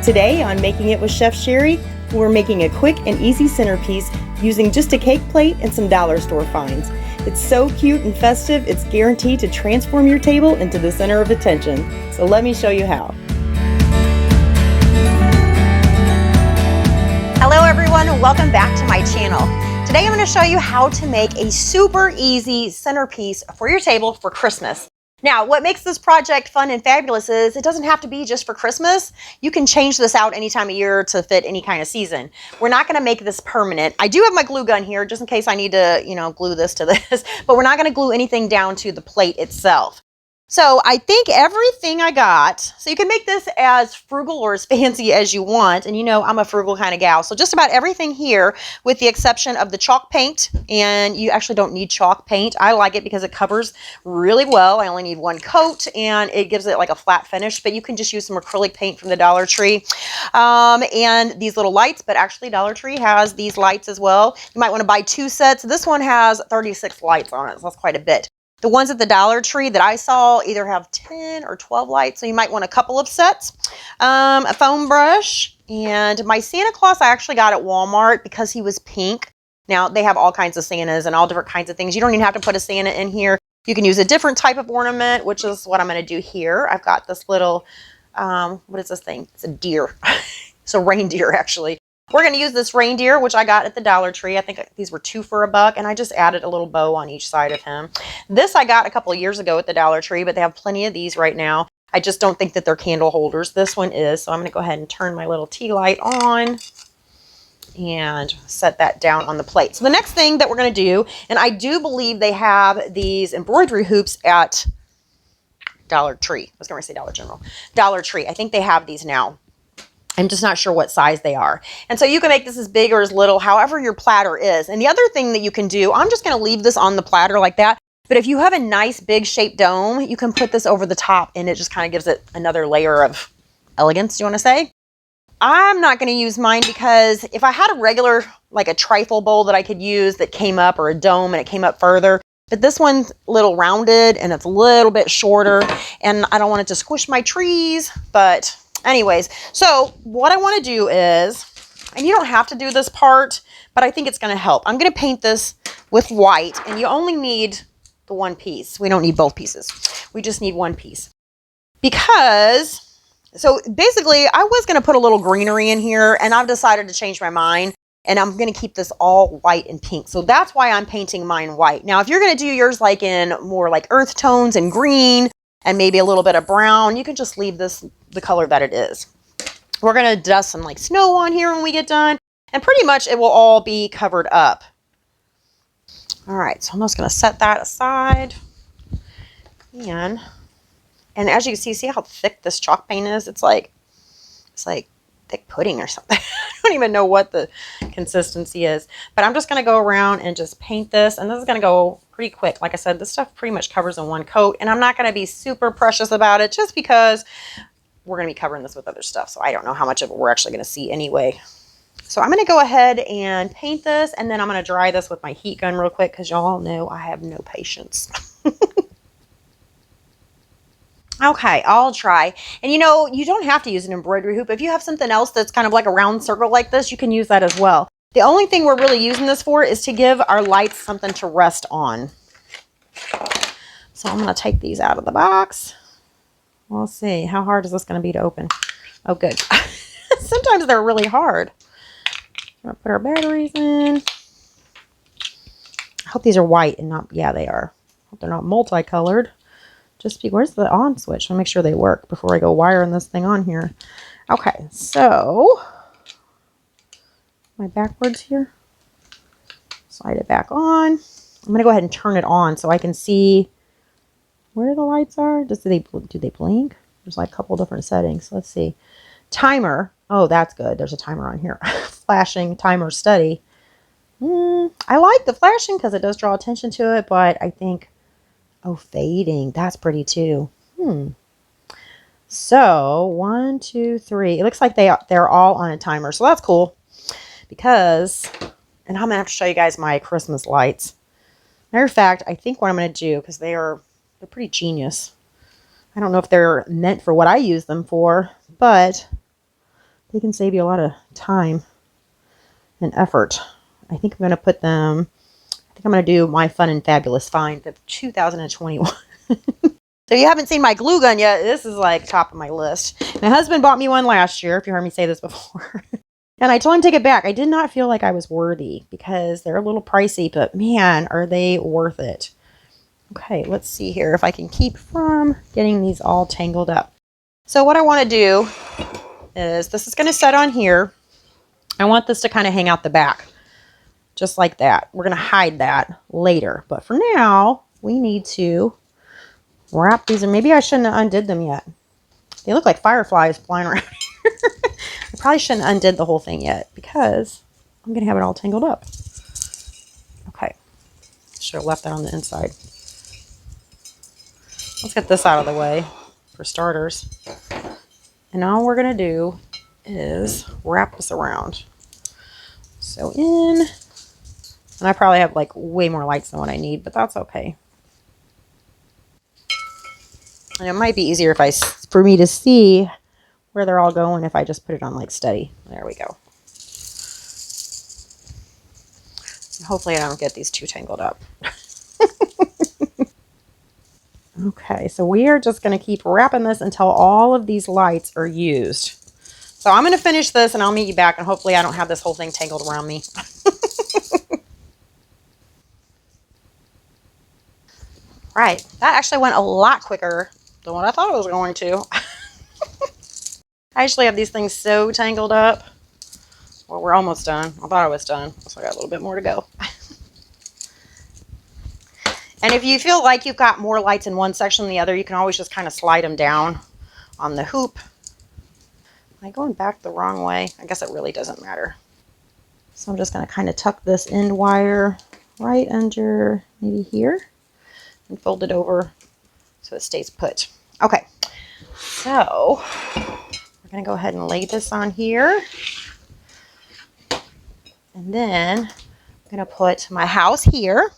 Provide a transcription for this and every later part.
Today on Making It with Chef Sherry, we're making a quick and easy centerpiece using just a cake plate and some dollar store finds. It's so cute and festive, it's guaranteed to transform your table into the center of attention. So let me show you how. Hello everyone, and welcome back to my channel. Today I'm going to show you how to make a super easy centerpiece for your table for Christmas. Now, what makes this project fun and fabulous is it doesn't have to be just for Christmas. You can change this out any time of year to fit any kind of season. We're not going to make this permanent. I do have my glue gun here just in case I need to, glue this to this, but we're not going to glue anything down to the plate itself. So I think everything I got, so you can make this as frugal or as fancy as you want. And I'm a frugal kind of gal. So just about everything here with the exception of the chalk paint. And you actually don't need chalk paint. I like it because it covers really well. I only need one coat and it gives it like a flat finish. But you can just use some acrylic paint from the Dollar Tree. And these little lights, but actually Dollar Tree has these lights as well. You might want to buy 2 sets. This one has 36 lights on it. So that's quite a bit. The ones at the Dollar Tree that I saw either have 10 or 12 lights, so you might want a couple of sets. A foam brush, and my Santa Claus I actually got at Walmart because he was pink. Now, they have all kinds of Santas and all different kinds of things. You don't even have to put a Santa in here. You can use a different type of ornament, which is what I'm going to do here. I've got this little, what is this thing? It's a deer. It's a reindeer, actually. We're going to use this reindeer, which I got at the Dollar Tree. I think these were 2 for $1, and I just added a little bow on each side of him. This I got a couple of years ago at the Dollar Tree, but they have plenty of these right now. I just don't think that they're candle holders. This one is, so I'm going to go ahead and turn my little tea light on and set that down on the plate. So the next thing that we're going to do, and I do believe they have these embroidery hoops at Dollar Tree. I was going to say Dollar General. Dollar Tree. I think they have these now. I'm just not sure what size they are. And so you can make this as big or as little, however your platter is. And the other thing that you can do, I'm just going to leave this on the platter like that. But if you have a nice big shaped dome, you can put this over the top and it just kind of gives it another layer of elegance, you want to say? I'm not going to use mine because if I had a regular, like a trifle bowl that I could use that came up, or a dome and it came up further, but this one's a little rounded and it's a little bit shorter and I don't want it to squish my trees, but anyways, so what I want to do is, and you don't have to do this part, but I think it's going to help. I'm going to paint this with white, and you only need the one piece. We don't need both pieces. We just need one piece. Because, so basically, I was going to put a little greenery in here, and I've decided to change my mind, and I'm going to keep this all white and pink. So that's why I'm painting mine white. Now, if you're going to do yours like in more like earth tones and green, and maybe a little bit of brown, you can just leave this the color that it is. We're going to dust some like snow on here when we get done, and pretty much it will all be covered up. All right, so I'm just going to set that aside. And as you can see how thick this chalk paint is? It's like thick pudding or something. I don't even know what the consistency is, but I'm just going to go around and just paint this, and this is going to go pretty quick. Like I said, this stuff pretty much covers in one coat, and I'm not going to be super precious about it just because we're going to be covering this with other stuff, so I don't know how much of it we're actually going to see anyway. So I'm going to go ahead and paint this, and then I'm going to dry this with my heat gun real quick because y'all know I have no patience. Okay, I'll try. And you don't have to use an embroidery hoop. If you have something else that's kind of like a round circle like this, you can use that as well. The only thing we're really using this for is to give our lights something to rest on. So I'm going to take these out of the box. We'll see. How hard is this going to be to open? Oh, good. Sometimes they're really hard. We're going to put our batteries in. I hope these are white and not, yeah, they are. I hope they're not multicolored. Where's the on switch? I'll make sure they work before I go wiring this thing on here. Okay, so am I backwards here? Slide it back on. I'm going to go ahead and turn it on so I can see where the lights are. Do they blink? There's like a couple different settings. Let's see. Timer. Oh, that's good. There's a timer on here. Flashing timer study. I like the flashing because it does draw attention to it, but I think, oh, fading. That's pretty too. So 1, 2, 3. It looks like they're all on a timer. So that's cool because, and I'm going to have to show you guys my Christmas lights. Matter of fact, I think what I'm going to do, because they're pretty genius. I don't know if they're meant for what I use them for, but they can save you a lot of time and effort. I think I'm going to put them, I think I'm going to do my Fun and Fabulous find of 2021. So if you haven't seen my glue gun yet, this is like top of my list. My husband bought me one last year, if you heard me say this before. And I told him to take it back. I did not feel like I was worthy because they're a little pricey, but man, are they worth it. Okay, let's see here if I can keep from getting these all tangled up. So what I want to do is, this is going to set on here. I want this to kind of hang out the back, just like that. We're going to hide that later. But for now, we need to wrap these, and maybe I shouldn't have undid them yet. They look like fireflies flying around here. I probably shouldn't have undid the whole thing yet because I'm going to have it all tangled up. Okay. Should have left that on the inside. Let's get this out of the way for starters. And all we're going to do is wrap this around. So in, and I probably have like way more lights than what I need, but that's okay. And it might be easier if for me to see where they're all going if I just put it on like steady. There we go. And hopefully I don't get these too tangled up. Okay, so we are just going to keep wrapping this until all of these lights are used. So I'm going to finish this and I'll meet you back, and hopefully I don't have this whole thing tangled around me. Right, that actually went a lot quicker than what I thought it was going to. I actually have these things so tangled up. Well, we're almost done. I thought I was done, so I got a little bit more to go. And if you feel like you've got more lights in one section than the other, you can always just kind of slide them down on the hoop. Am I going back the wrong way? I guess it really doesn't matter. So I'm just going to kind of tuck this end wire right under maybe here and fold it over so it stays put. Okay, so we're going to go ahead and lay this on here. And then I'm going to put my house here.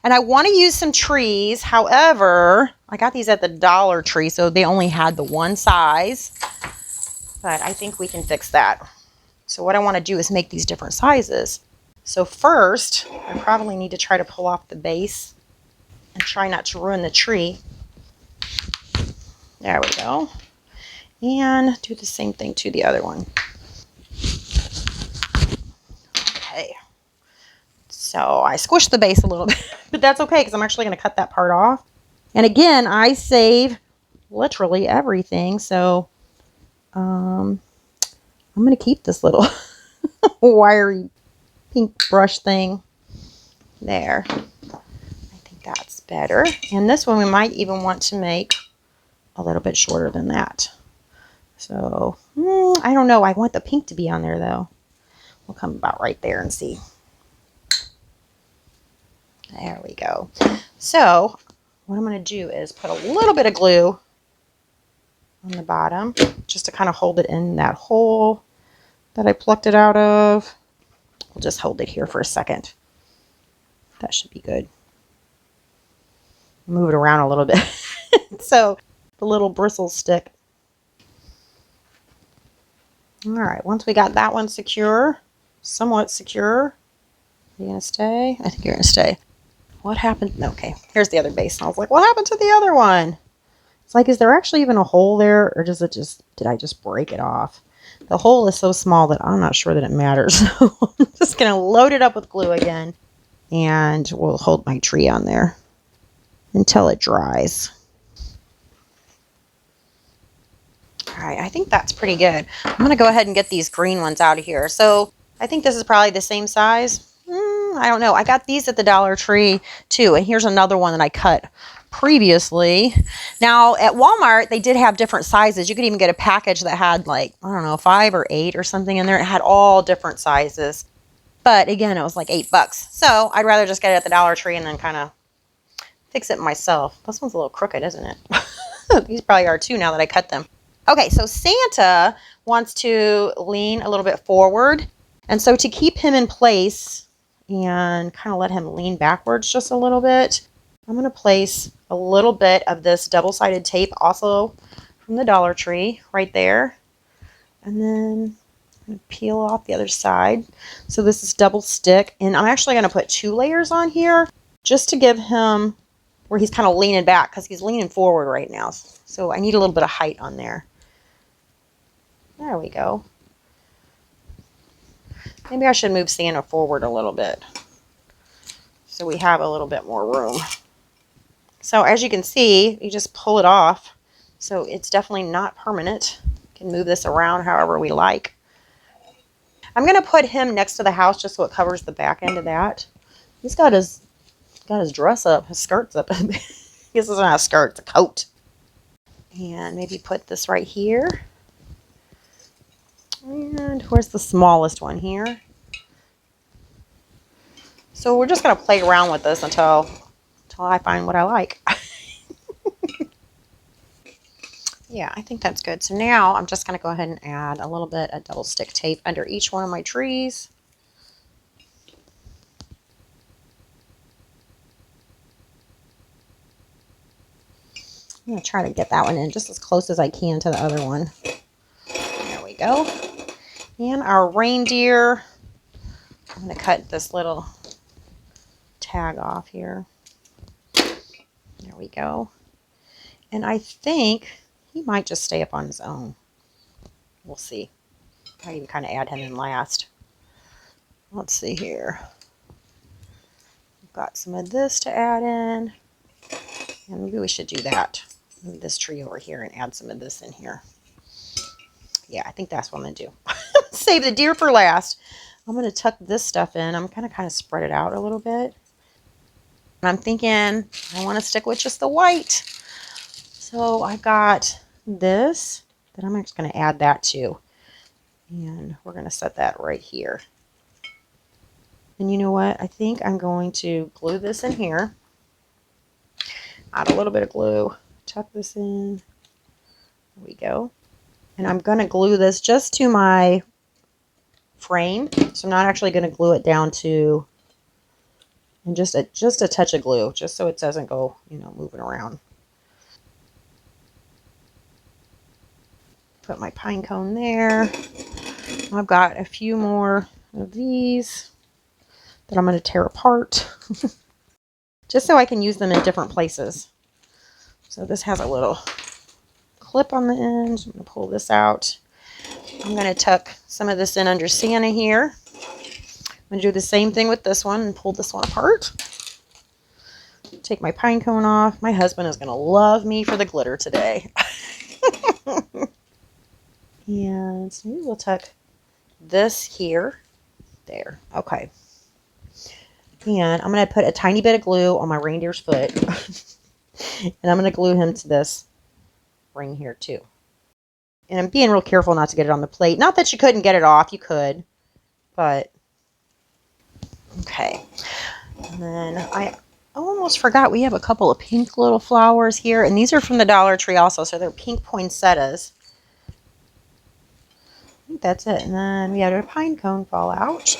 And I want to use some trees. However, I got these at the Dollar Tree, so they only had the one size. But I think we can fix that. So what I want to do is make these different sizes. So first, I probably need to try to pull off the base and try not to ruin the tree. There we go. And do the same thing to the other one. Okay. So I squished the base a little bit, but that's okay because I'm actually going to cut that part off. And again, I save literally everything. So I'm going to keep this little wiry pink brush thing there. I think that's better. And this one we might even want to make a little bit shorter than that. So I don't know. I want the pink to be on there though. We'll come about right there and see. There we go. So what I'm going to do is put a little bit of glue on the bottom just to kind of hold it in that hole that I plucked it out of. We'll just hold it here for a second. That should be good. Move it around a little bit so the little bristles stick. All right, once we got that one secure, somewhat secure, are you going to stay? I think you're going to stay. What happened? Okay, here's the other base. And I was like, what happened to the other one? It's like, is there actually even a hole there, or does it just, did I just break it off? The hole is so small that I'm not sure that it matters. So I'm just going to load it up with glue again, and we'll hold my tree on there until it dries. All right, I think that's pretty good. I'm going to go ahead and get these green ones out of here. So I think this is probably the same size. I don't know. I got these at the Dollar Tree too. And here's another one that I cut previously. Now at Walmart, they did have different sizes. You could even get a package that had like, I don't know, 5 or 8 or something in there. It had all different sizes. But again, it was like $8. So I'd rather just get it at the Dollar Tree and then kind of fix it myself. This one's a little crooked, isn't it? These probably are too now that I cut them. Okay, so Santa wants to lean a little bit forward. And so to keep him in place and kind of let him lean backwards just a little bit, I'm going to place a little bit of this double-sided tape also from the Dollar Tree right there. And then Peel off the other side. So this is double stick, and I'm actually going to put 2 layers on here just to give him where he's kind of leaning back because he's leaning forward right now. So I need a little bit of height on there. There we go. Maybe I should move Santa forward a little bit so we have a little bit more room. So as you can see, you just pull it off. So it's definitely not permanent. You can move this around however we like. I'm going to put him next to the house just so it covers the back end of that. He's got his dress up, his skirts up. This is not a skirt, it's a coat. And maybe put this right here. And where's the smallest one here? So we're just going to play around with this until I find what I like. Yeah, I think that's good. So now I'm just going to go ahead and add a little bit of double stick tape under each one of my trees. I'm going to try to get that one in just as close as I can to the other one. There we go. And our reindeer, I'm going to cut this little tag off here. There we go. And I think he might just stay up on his own. We'll see. I even kind of add him in last. Let's see here. We've got some of this to add in. And maybe we should do that. Move this tree over here and add some of this in here. Yeah, I think that's what I'm going to do. Save the deer for last. I'm going to tuck this stuff in. I'm going to kind of spread it out a little bit. And I'm thinking I want to stick with just the white. So I've got this that I'm just going to add that to. And we're going to set that right here. And you know what? I think I'm going to glue this in here. Add a little bit of glue. Tuck this in. There we go. And I'm going to glue this just to my frame. So I'm not actually going to glue it down to, and just a touch of glue, just so it doesn't go, moving around. Put my pine cone there. I've got a few more of these that I'm going to tear apart just so I can use them in different places. So this has a little clip on the end. I'm going to pull this out. I'm going to tuck some of this in under Santa here. I'm going to do the same thing with this one and pull this one apart. Take my pine cone off. My husband is going to love me for the glitter today. And so maybe we'll tuck this here. There. Okay. And I'm going to put a tiny bit of glue on my reindeer's foot. And I'm going to glue him to this ring here too. And I'm being real careful not to get it on the plate. Not that you couldn't get it off. You could. But, okay. And then I almost forgot we have a couple of pink little flowers here. And these are from the Dollar Tree also. So they're pink poinsettias. I think that's it. And then we had a pine cone fall out.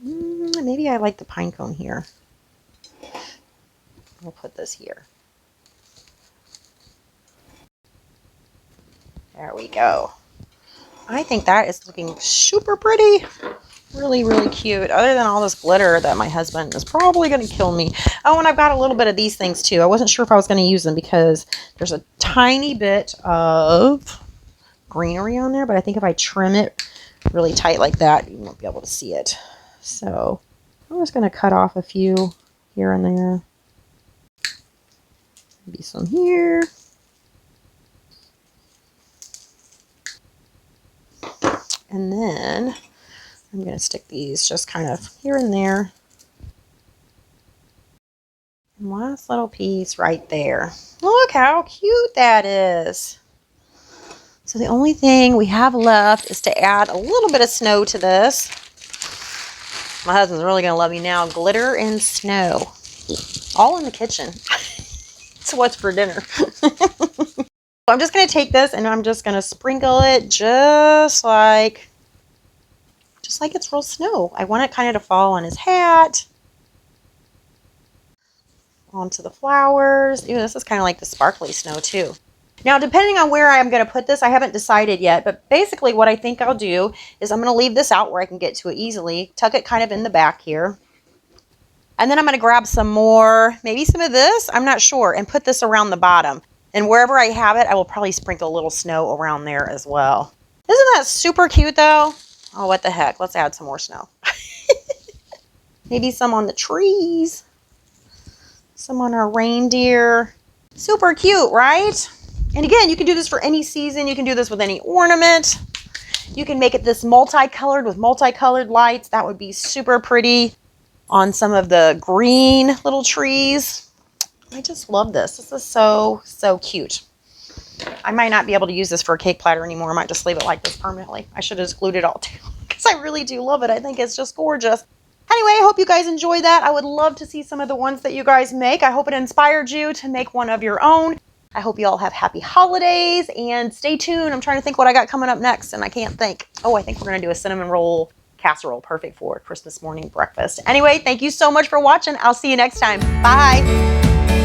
Maybe I like the pine cone here. We'll put this here. There we go. I think that is looking super pretty. Really, really cute. Other than all this glitter that my husband is probably going to kill me. Oh, and I've got a little bit of these things too. I wasn't sure if I was going to use them because there's a tiny bit of greenery on there. But I think if I trim it really tight like that, you won't be able to see it. So I'm just going to cut off a few here and there. Maybe some here. And then I'm going to stick these just kind of here and there. And last little piece right there. Look how cute that is. So the only thing we have left is to add a little bit of snow to this. My husband's really going to love me now. Glitter and snow. All in the kitchen. So what's for dinner? I'm just going to take this and I'm just going to sprinkle it just like it's real snow. I want it kind of to fall on his hat. Onto the flowers. Ew, this is kind of like the sparkly snow too. Now, depending on where I'm going to put this, I haven't decided yet, but basically what I think I'll do is I'm going to leave this out where I can get to it easily, tuck it kind of in the back here. And then I'm going to grab some more, maybe some of this, I'm not sure, and put this around the bottom. And wherever I have it, I will probably sprinkle a little snow around there as well. Isn't that super cute though? Oh, what the heck? Let's add some more snow. Maybe some on the trees. Some on our reindeer. Super cute, right? And again, you can do this for any season. You can do this with any ornament. You can make it this multicolored with multicolored lights. That would be super pretty on some of the green little trees. I just love this. This is so, so cute. I might not be able to use this for a cake platter anymore. I might just leave it like this permanently. I should have just glued it all down because I really do love it. I think it's just gorgeous. Anyway, I hope you guys enjoy that. I would love to see some of the ones that you guys make. I hope it inspired you to make one of your own. I hope you all have happy holidays and stay tuned. I'm trying to think what I got coming up next and I can't think. Oh, I think we're going to do a cinnamon roll casserole. Perfect for Christmas morning breakfast. Anyway, thank you so much for watching. I'll see you next time. Bye.